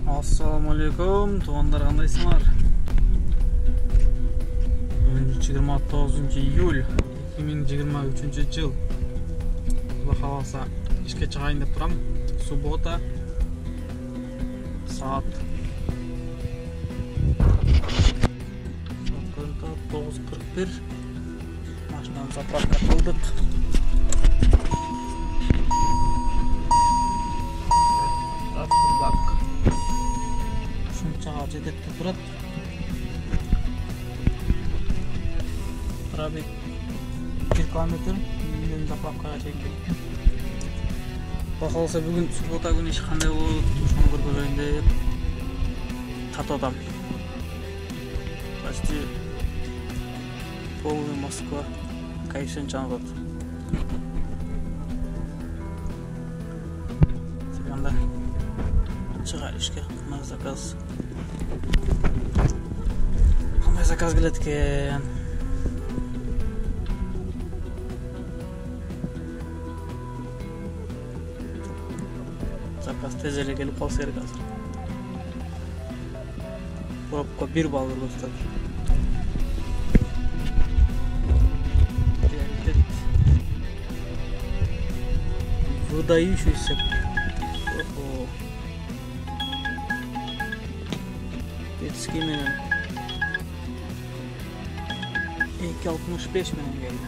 Assalamu alaikum, tuğanlar qandaysыңар? Бүгін 29 июль 2023 жыл. Құдай қаласа ішке шығайын деп тұрам. Суббота saat 9:41. Машинаны заправка қылдық. Бак. Шунчаға жетіп тұрады. Пробег 1 километр. Мен заправкаға шейін келдім. Бақалса бүгін суббота күні ешқандай болады. Шоны көргенде деп татадам. Почти полный Москва кайфын жанады. Сеганда шыға ішке қандай заказ келеді екен. Заказ тезеле келіп қалса керек қазір. Пробка 1 балл көрсетеді. Выдающийся. Детский менен 2.65 менен келді.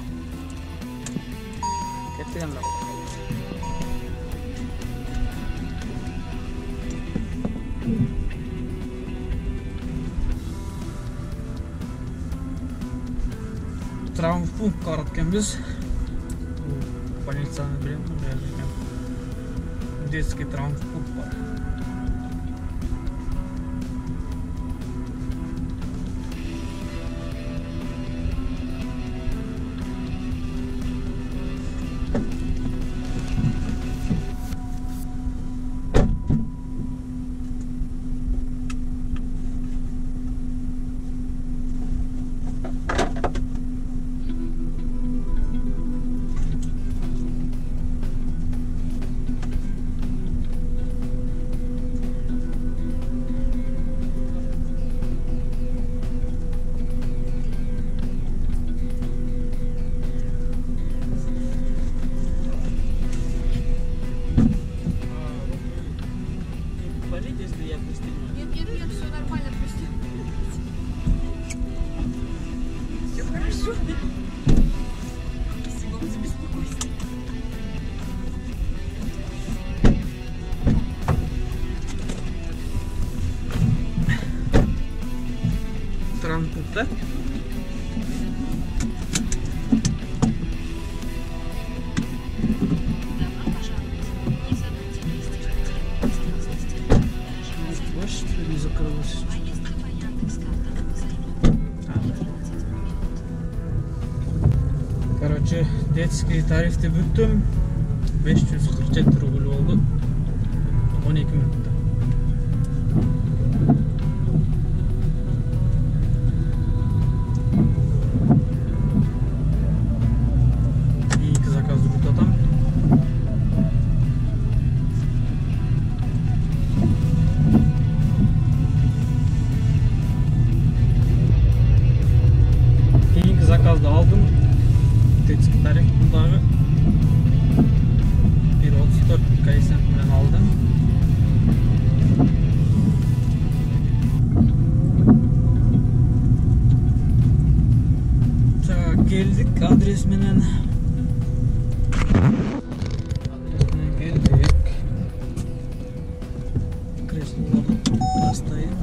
Кеттігенде бұл. Травмпунктқа баратқан біз. Полицияны білемін, детский травмпункт бар. Нет, все нормально, пусти. Все хорошо. Спасибо вам за беспокойство. Травмпункт, да? Не закрылась. Короче, детский тарифті бүттім. 547 рубль болды. 12 минутта. Кейінгі заказды бұтатам. Заказды aldım. Детский тариф бұндағы 1.34 коэффициентімен алдым. Келдік адресменен. Келдік. Креслоларды тастайын.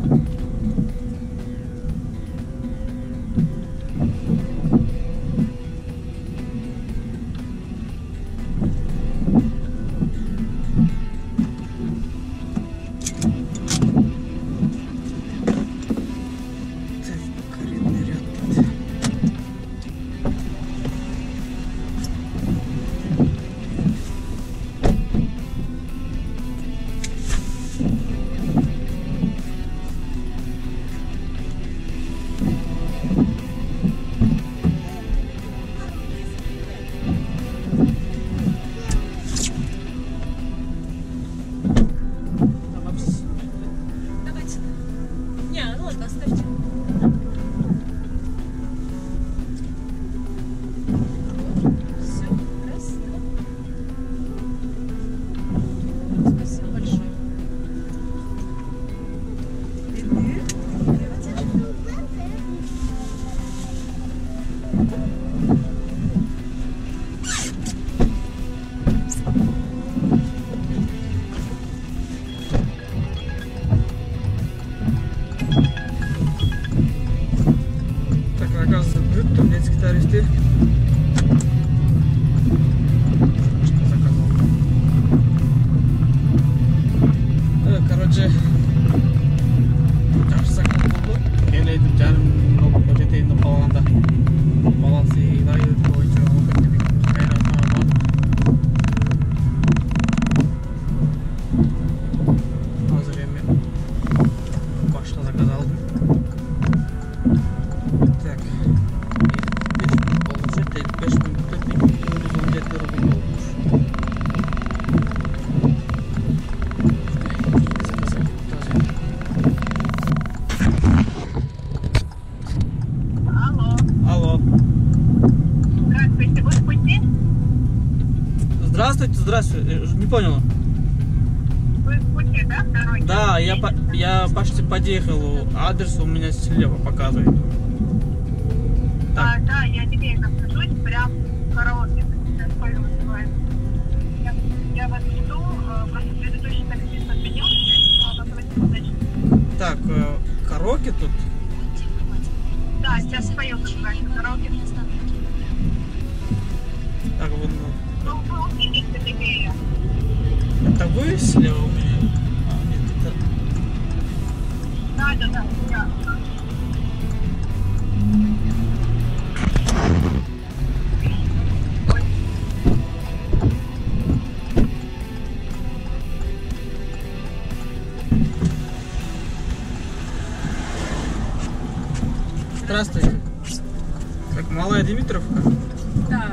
понял. Вы в пути, да, дороги? Да, я почти подъехал. Адрес у меня слева показывает. Да, я тебе нахожусь прям в караоке. Сейчас пойду называется. Я вас жду, просто предыдущий таксист отменился, надо пройти удачно. Так, караоке тут? Да, сейчас споем называется караоке. Так, вот. Ну, вы увидите левее. Это вы слева у меня? Нет, это... Да, я. Здравствуйте. Так, Малая Димитровка? Да.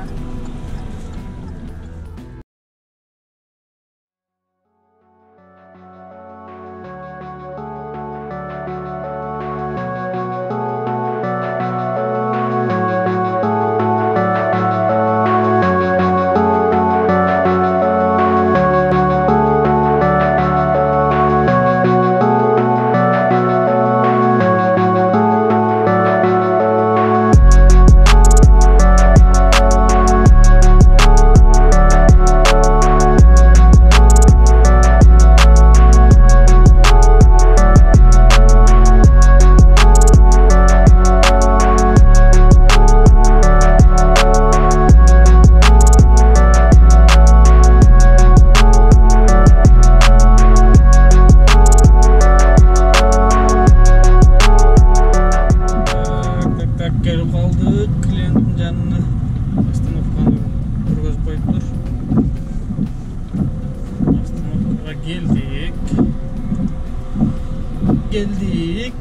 Geldik.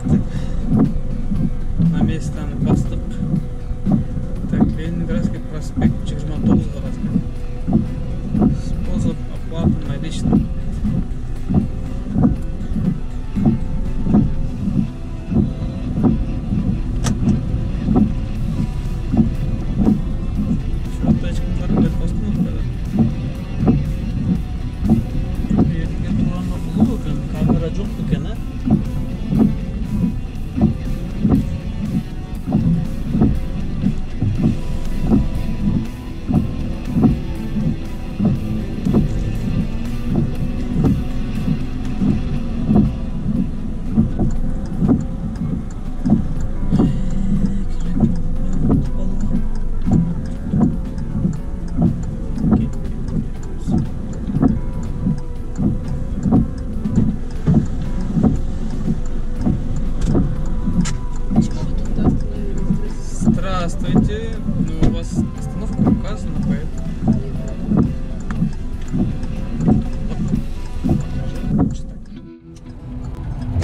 На местаны бастық. Так, Ленинградский проспект 29 қаласында. Способ оплаты наличными. Здравствуйте. Ну, у вас остановка указана, поэтому...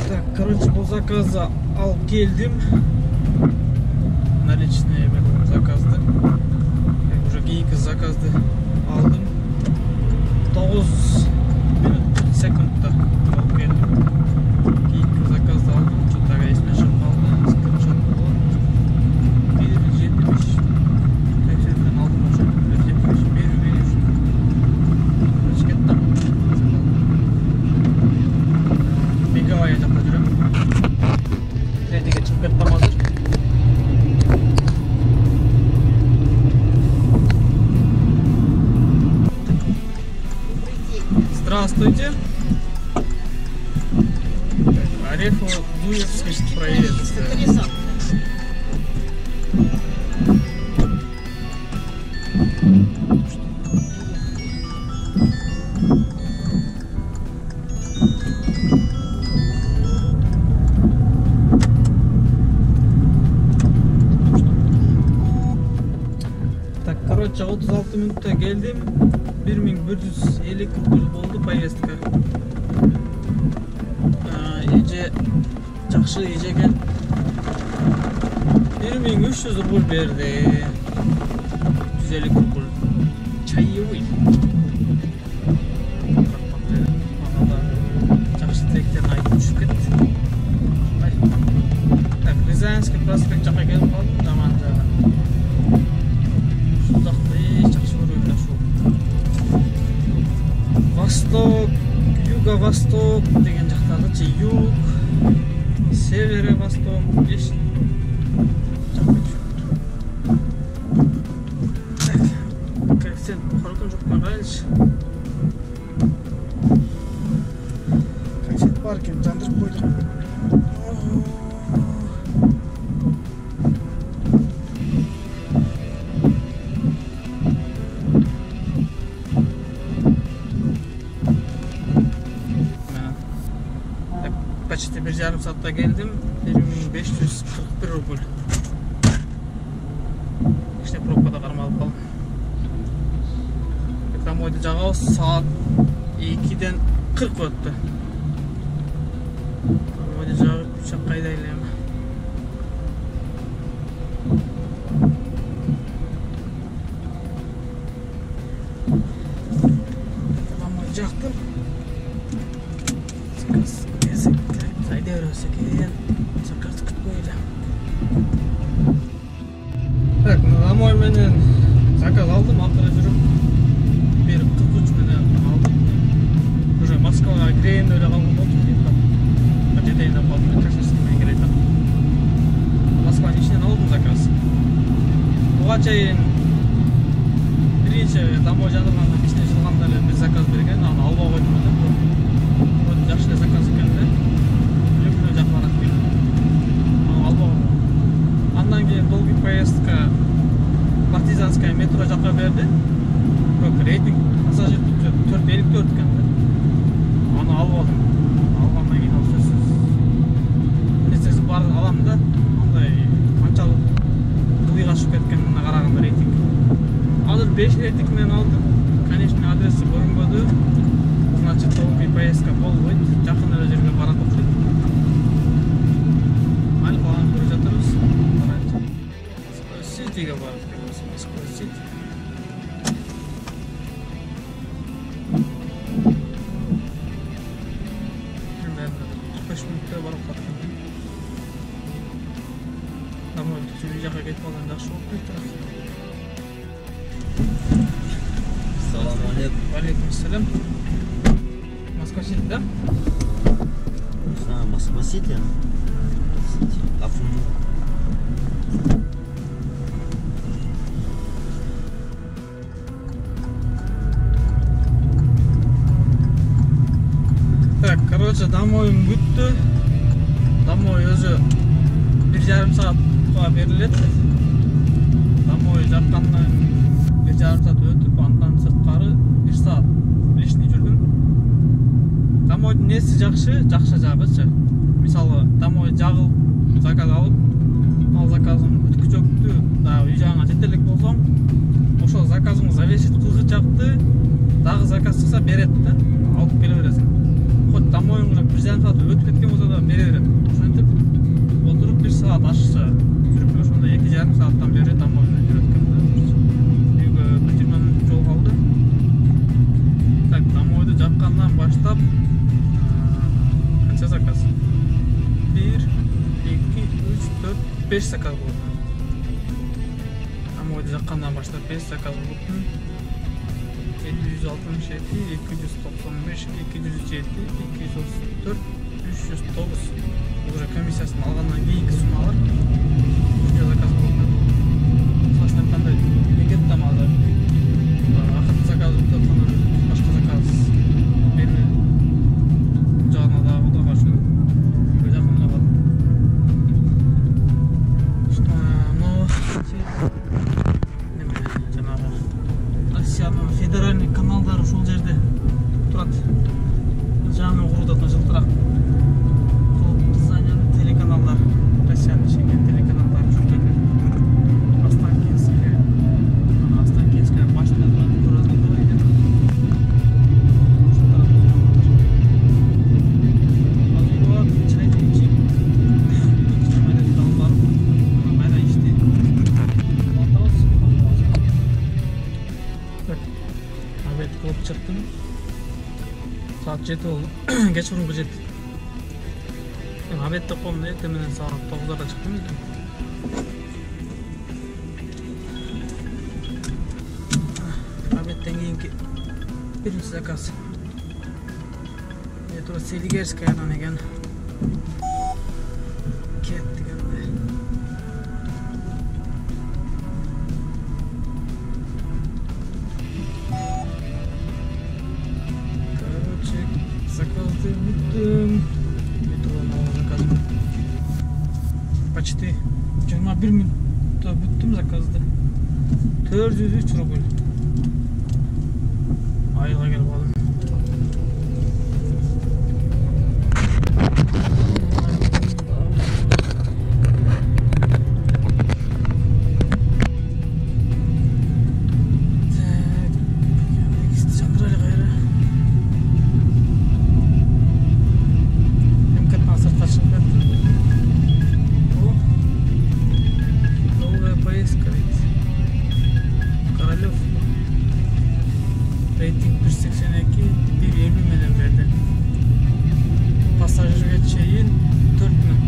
Так, короче, бұл заказа алып келдім. Наличные бір заказды. Уже кейінгі заказды алдым. 9 минут 30 секундта алып келдім. Кейінгі заказды алдым. Что-то есіме шығып қалды. Скриншот болады. 1.75. Тексерден алдым уже. 1.75. Бері Шкеттім. Беговая айтап жүрем. Третьеге шығып кеттім қазір. Здравствуйте. Орехово-Зуевский проезд. Так, короче, 36 минутта келдим. 1150 рубль болды поездка. Эже жакшы эжеге 1300 рубль берди. 150 рубль. Чаевый. Жакшы тилектерин айтып түшүп кетти. Так, Рязанский проспект жака келип калдым, жаман жагы. Ушул жакты эч жакшы көрбөйм да ушул. восток, юго-восток деген жактагычы юг, северо-восток, еш коэффициент коркун жок карайлычы. Коэффициент бар экен, жандырып койдук. Почти 1,5 saatта келдим. 1541 рубль. İşte pробкада кармалып калдым. Домойду жагабыз саат 2-ден 40 өттү. Домойду жагып чакка айдайлайм. Домойду жактым. Айдайбыз экен. Заказ күтпөйлү. Так, домой менен заказ алдым, акыры жүрүп 1:43 менен алдым. Уже Москвага кирейин деп калган болдум. Жетейин деп калдым, кашасын менен кирейт. Москванын ичинен алдым заказ. Буга чейин биринчи домой жадыргандан ичине жылганда эле бир заказ берген, аны албай койдум деп. Жакшы эле заказ экен да. Андан кейін долгий поездка партизанская метро жаққа берді. Бірақ рейтинг пассажир 454 екен да. Оны алып алдым. Алғаннан кейін ол сөзсіз. Несесі бар аламын да, андай қаншалық дылыға шығып кеткеніне қарағанда рейтинг. Азыр 5 рейтинг мен алдым. Конечно, адресі көрінбеді. Значит, долгий поездка болбойт. Жақын эле жерге барат окшойт. Али баланы көрүп жатырбыз. Ситиге барып келебиз. Москва Сити. Мен 45 минутта барып калдым. Домой түшүп жака кетип калган жакшы болуп кетти. Assalomu alaykum. Va alaykum assalom. Москва Сити, да? Москва Сити. Афун. Так, короче, домойым бүттү. Домой өзү 1,5 saatка берилет. Домой жаткандан 1,5 saat өтүп, андан сырткары 1 saat лишний жүрдүм. Домойдун неси жакшы жагычы. Мисалы, домой жагыл, заказ алып, ал заказың өткүчөктү, дагы үй жагыңа жете элек болсоң, ошол заказыңды завесить кылгычакты, дагы заказ чыкса берет да, алып келе бересиң. Хоть домоюң уже 1,5 saat өтүп кеткен болсо да бере берет. Ошентип отуруп 1 saat ашча жүрүп, ошондо 2,5 сааттан бери домой менен жүрөт экен да. Үйгө 20 мүнөт жол калды. Так, домойду жаккандан баштап канча заказ? 1, 2, 3, 4, 5 заказ болду. Домойду жаккандан баштап 5 заказ болду. 767, 295, 207, 234, 309. Уже комиссиясын алгандан кийинки суммалар. Ушунча заказ болду. Сасын айтканда бекет тамагы. Акыркы заказ өтүп аткандан башка заказ берме. Жагына дагы Кудайга каршы жакын эле калдым. Но жанагы Россиянын федеральный каналдары ушул жерде турат. Жаңы курулган жылтырак телеканалдар, Россиянын ичинде телеканалдар жүргөн. Останкинская башня көрөзгөн дейт. Обед кылып чыктым. Saat 7 oldu. Geç vurun gıcık. Обед деп коем да, менен саат 9'da чыктым. Обедтен кийинки биринчи заказ. Метро Селигерскаядан екен. Кеттік енді. Короче, заказды бүттім. Метроны заказым. Почти 21 минутта бүттім заказды. 403 рубль. Айылға келіп алдым. Рейтинг 182, 1.50 миллион verdi. Pasajirga chayin 4 minut.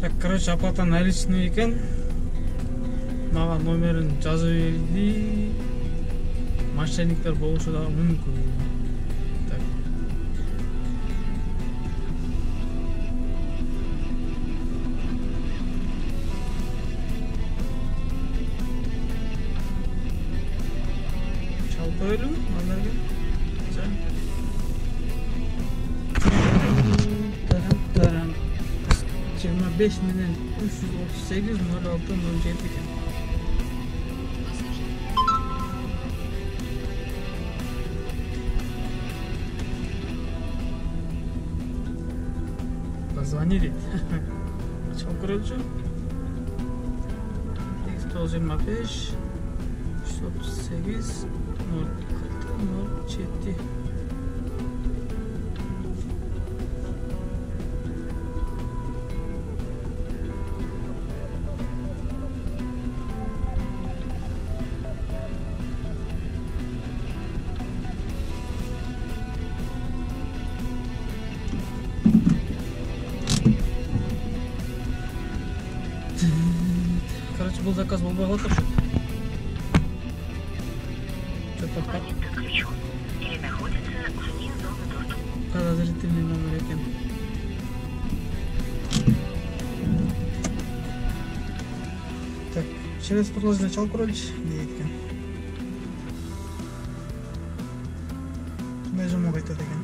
Так, короче, апата наличный екен. Маған номерін жазып берді. Мошенниктер болушы да мүмкін. Так. Çalıp koyalım номерге. 25 milyon 338 06 07 ekan. Позвонили. Чего короче? 125 338 06 07. Короче, был заказ болбой қалды что-то. Что-то Подключен или находится вне зоны доступа. подозрительный номер екен. Так, через продолжить начал кролить. Дейді екен. Қандай жұмақ айтады екен.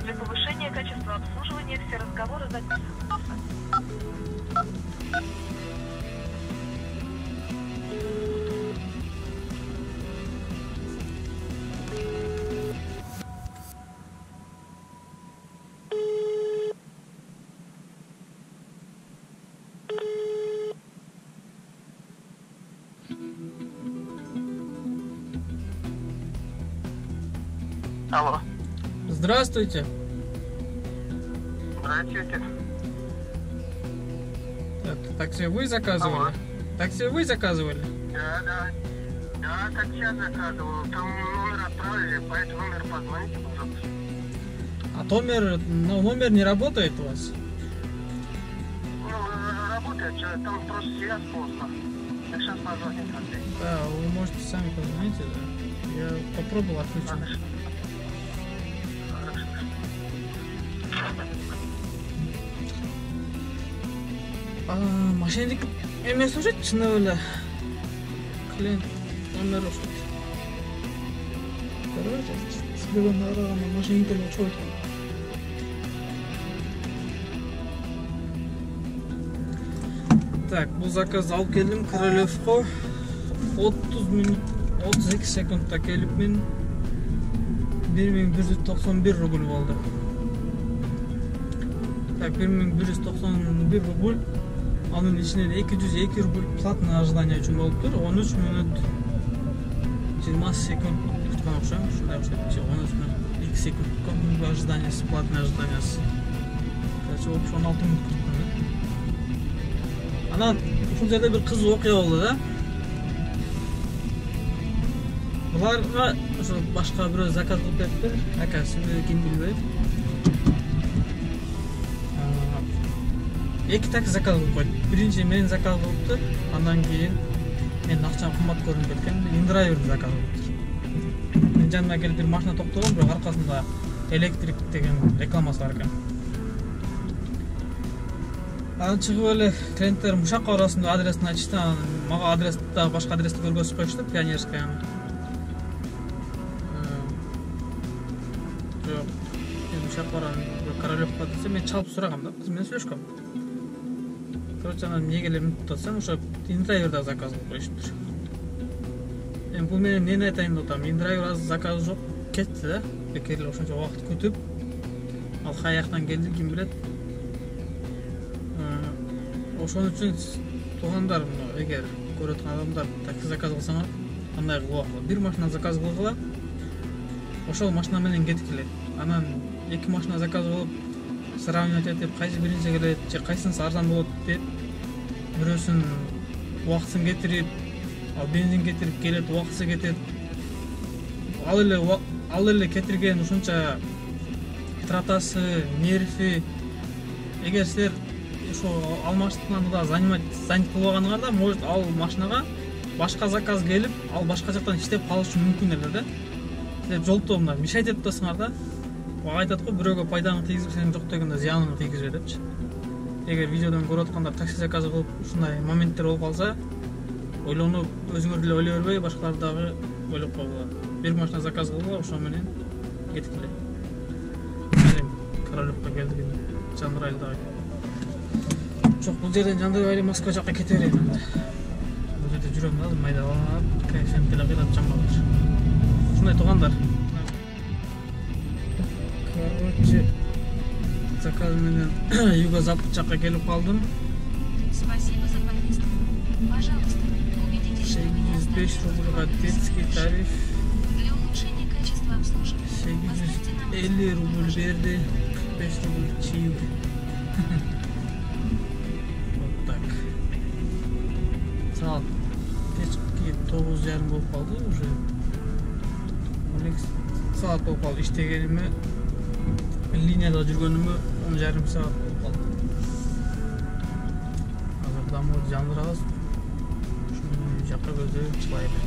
Для повышения качества обслуживания все разговоры записываются. Алло. Здравствуйте. Здравствуйте. Так, такси вы заказывали? Алло. Такси вы заказывали? Да. Да, так я заказывал. Там номер отправили, по этому номеру позвоните, пожалуйста. А номер не работает у вас? Ну, работает, там просто связь плохо. Так сейчас позвоните. Да, вы можете сами позвонить, да? Я попробовал отключить. Хорошо. Мошенник емес уже, чын эле. Клиент номер ошо. Короче, сизге араганда мошенниктер чогуу экен. Так, бул заказ алып келдим Королевко. 30 минут 32 sekundda kelipmin. 1191 rubl oldu. Так, 1191 rubl. Onun içinde de 202 rubl платный ожидание için oldu. 13 minut 20 sekund tutkan okşam. Şunday okşam. 13 minut 2 sekund tutkan ожиданиясы, платный ожиданиясы. Короче, 16 minut tutkan. Anan ушул жерде bir kız окуя болду да. Bularga ошо башка бирөө заказ кылып бериптир. Ака, сени ким билбейт. Эки такси заказ кылып койду. Биринчи мен заказ кылыптыр. Андан кийин мен акчам кымбат көрүнүп кеткен. Индрайверди заказ кылыптыр. Мен жаныма келип бир машина токтогон, бирок аркасында электрик деген рекламасы бар экен. Анан чыгып эле клиенттер мушакка барасың деп адресин айтышты. Мага адрести башка адрести көргөзүп коюшту, Пионерская. Жок, мен мушакка барам, Королевка десе мен чалып сурагам да, кыз менен сүйлөшкөм. Короче, анан эмнеге элем деп атсам, ошо индрайверда заказ кылып коюштур. Эми бул менен эмнени айтайын деп атам, индрайвер азыр заказ жок, кетти да. Бекер эле ошончо убакыт күтүп, ал каяктан келди, ким билет. Ошон үчүн туугандар, эгер көрүп аткан адамдар такси заказ кылсаңар, кандай кылып бир машина заказ кылгыла, ошол машина менен кеткиле. Анан эки машина заказ кылып, сравнивать этип, кайсы биринчи келет, же кайсынысы арзан болот деп, бирөөсүн убактысын кетирип, ал бензин кетирип келет, убактысы кетет. Ал эле кетирген ушунча тратасы, нерви, эгер силер ал машинаны да занят кылбаганыңарда, может ал машинага башка заказ келип, ал башка жактан иштеп калышы мүмкүн эле да. Силер жолдо мына мешать этип атасыңар да. Айтат го, бирөөгө пайдаң тийгизип, сенин жок дегенде зыяның тийгизбе депчи. Эгер видеодон көрүп аткандар такси заказ кылып ушундай моменттер болуп калса, ойлонуп, өзүңөр деле ойлой бербей, башкаларды дагы ойлоп койгула. Бир машина заказ кылгыла, ошо менен кеткиле. Королевка келдик, Жандырайлы. Жок, бул жерден Жандырайлы Москва жакка кете берейин анда. Бул жерде жүрөм да, майдаланып, коэффициент деле кыйрат жамбалыр. Ушундай туугандар. Короче, заказ менен Юго-Запад жакка келип калдым. Спасибо за поездку. Пожалуйста, убедитесь, что вы не оставите 5 рублга детский тариф. Для улучшения качества обслуживания. Поставьте нам 50 рубль берди, 45 рубль чаевые. Вот так. Saat kechki 9:30 болуп калды уже. 12 saat болуп калды иштегениме. Линияда жүргөнүмө 10:30 saat болуп калды. Азыр домой жандырабыз. Ушуну жакка көздөп чыгайлы.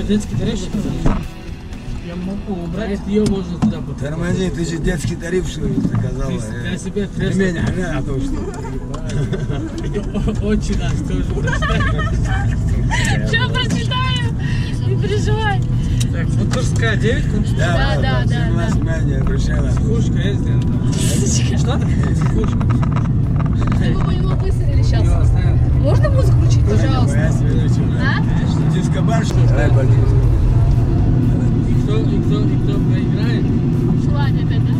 Детский тариф, я могу убрать, ее можно туда будет. Тормози, ты же детский тариф что ли заказала? Я себе кресло. Меня, а то что? Очень нас тоже. Сейчас прочитаю, не переживай. Так, Бутырская 9 кунг. Да. Не обращалась. Психушка есть, да? Что? Психушка. Вы бы его высадили сейчас. Можно музыку включить, пожалуйста? А? Дискобар что ли? И кто играет? Желание опять, да?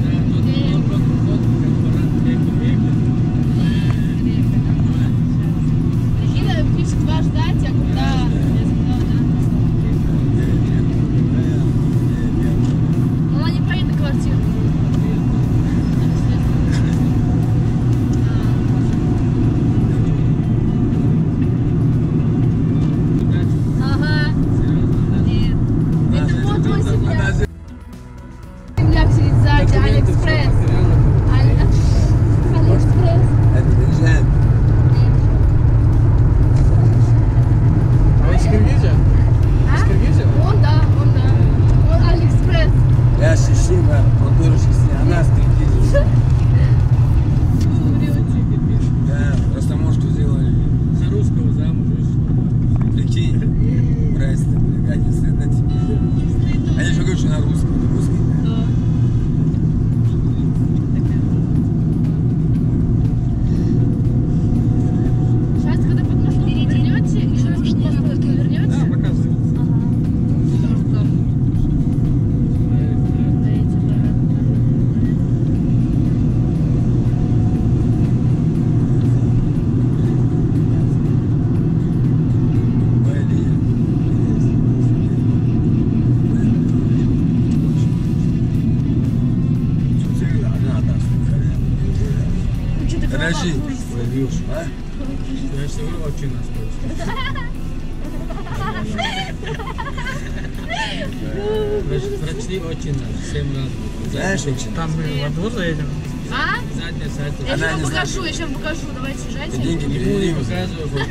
Подожди, возьмешь, а? Я же говорю, очень нас Прочли очень нас, 7 раз. Знаешь, очень. Там мы во двор заедем. А? Задняя сайта. Я Она сейчас не вам покажу, я сейчас вам покажу. Давайте, езжайте. Деньги переведи. Показываю.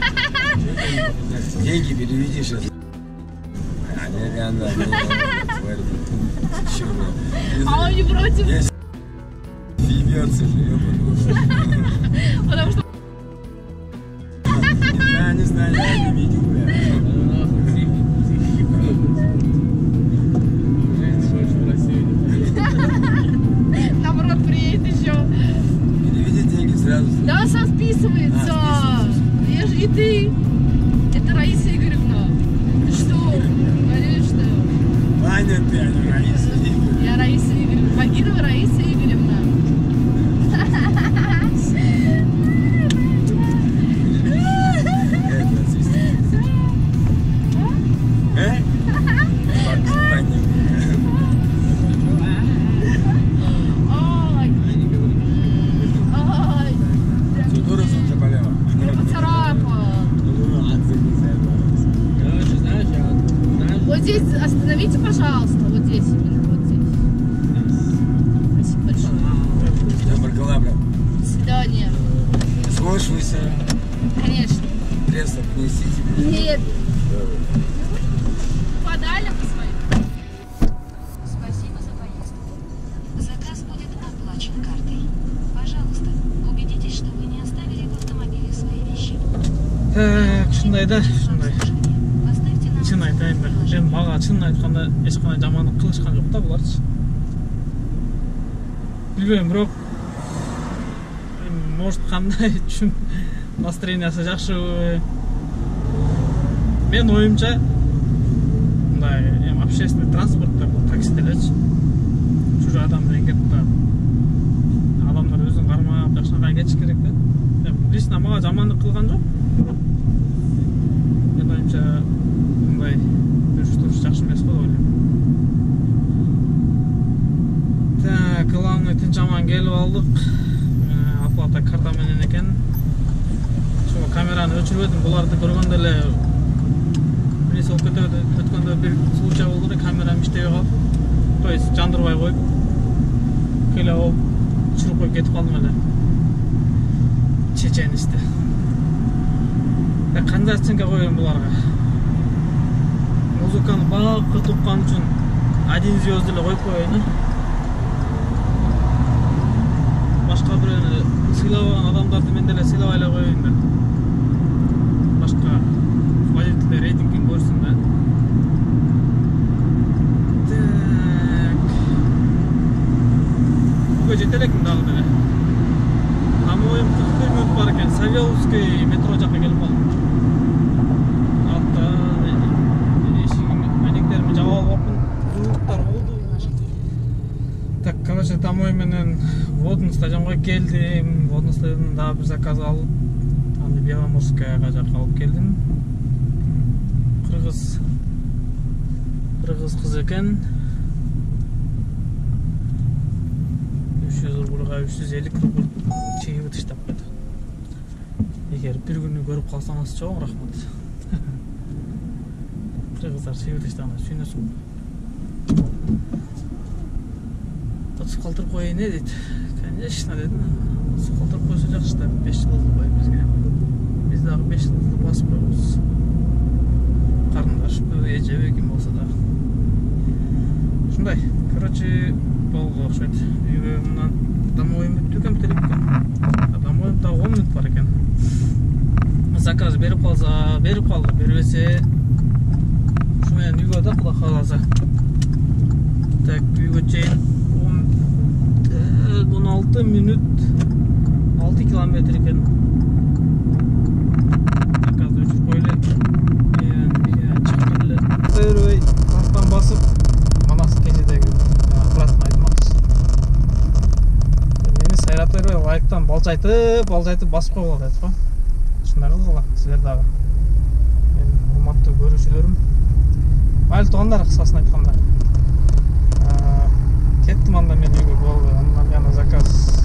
Деньги переведи сейчас. А, не надо. А он не против? Съебется же, ёпаный. Потому что... Не знаю, я не видел, бля. Наоборот, приедет еще. Переведи деньги сразу. Да, сам списывается. Я же и ты. Это Раиса Игоревна. Ты что? Конечно. Ваня ты, а не Раиса Игоревна. Я Раиса Игоревна. Багирова Раиса Игоревна. Ой. Ой. Судорожно заболела. Я поцарапал. Короче, знаешь, Вот здесь остановите, пожалуйста. Вот здесь именно. Вот здесь. Спасибо большое. Все, Баркалабра. До свидания. Сможешь выйти? Конечно. Кресло принесите. Нет. Подали по своим. Спасибо за поездку. Заказ будет оплачен картой. Пожалуйста, убедитесь, что вы не оставили в автомобиле свои вещи. Так, шындай да, шындай. Поставьте на Чын айтайын ба. Мен мага чын айтканда ешкандай жамандык кылышкан жок да буларчы. Билбейм, бирок может кандай үчүн настроениясы жакшыбы. Мен оюмча мындай эми общественный транспортта бул таксиде элечи. Ушул адам менен кетип адамдар өзүн кармап жакшынакай кетиш керек да. Лично мага жамандык кылган жок. Мен оюмча мындай жүрүш жакшы эмес го деп ойлойм. Так, главный тынч аман келип алдык. Оплата карта менен экен. Ошо камераны өчүрбөдүм. Буларды көргөндө эле биринчи болуп өткөндө бир случай болду эле, камерам иштебей калып. То есть жандырбай коюп, келе болуп чырып коюп кетип калдым эле. Чечен иште. Кандай оценка коём буларга? Музыканы бакыт уккан үчүн 1 звезд эле коюп коеюн. Башка бирөөнү сыйлабаган адамдарды мен деле сыйлабай эле коеюн да. Башка водительдер рейтингин көрсүн да. Так. Бүгө жете элекмин дагы деле. Тамоюм 41 мүнөт бар экен. Савеловский метро жака келип калдым. Атта эшигим жаап алыпмын. Жууктар болду. Так, короче, домой менен водный стадионго келдим. Водный стадиондон дагы бир заказ алып, аны Беломорскаяга жака алып келдим. Кыргыз кыз экен. 300 рубльга 350 рубль чегип таштап койду. Эгер бир күнү көрүп калсаңыз чоң рахмат. Кыргыздар чегип таштаганда сүйүнөсүң. Отуз калтырып коеюн дейт. Конечно дедим. Отуз калтырып койсо жакшы да, 5 жылдык коюп бизге. Биз дагы 5 жылдык басып коебуз. Карындашпы, эжеби ким болсо да. Ушундай. Короче, болду окшойт. Үйгө мындан домоюм бүттү экен, телепкен. Домоюм да 10 мүнөт бар экен. Заказ берип калса, берип калды, бербесе ушу менен үйгө да Кудай кааласа. Так, үйгө чейин 16 мүнөт 6 километр экен. Заказды өчүрүп коелу. Чыгып эле. Бербей, тастан басып, манас кечедеги братын айтмакчы. Мени сайрап бербей, лайктан балжайтып басып койгула дейт го. Ушундай кылгыла, силер дагы. Менин урматтуу көрүүчүлөрүм. Майыл туугандар, кыскасын айтканда. Кеттим анда мен үйгө болду. Андан yana заказ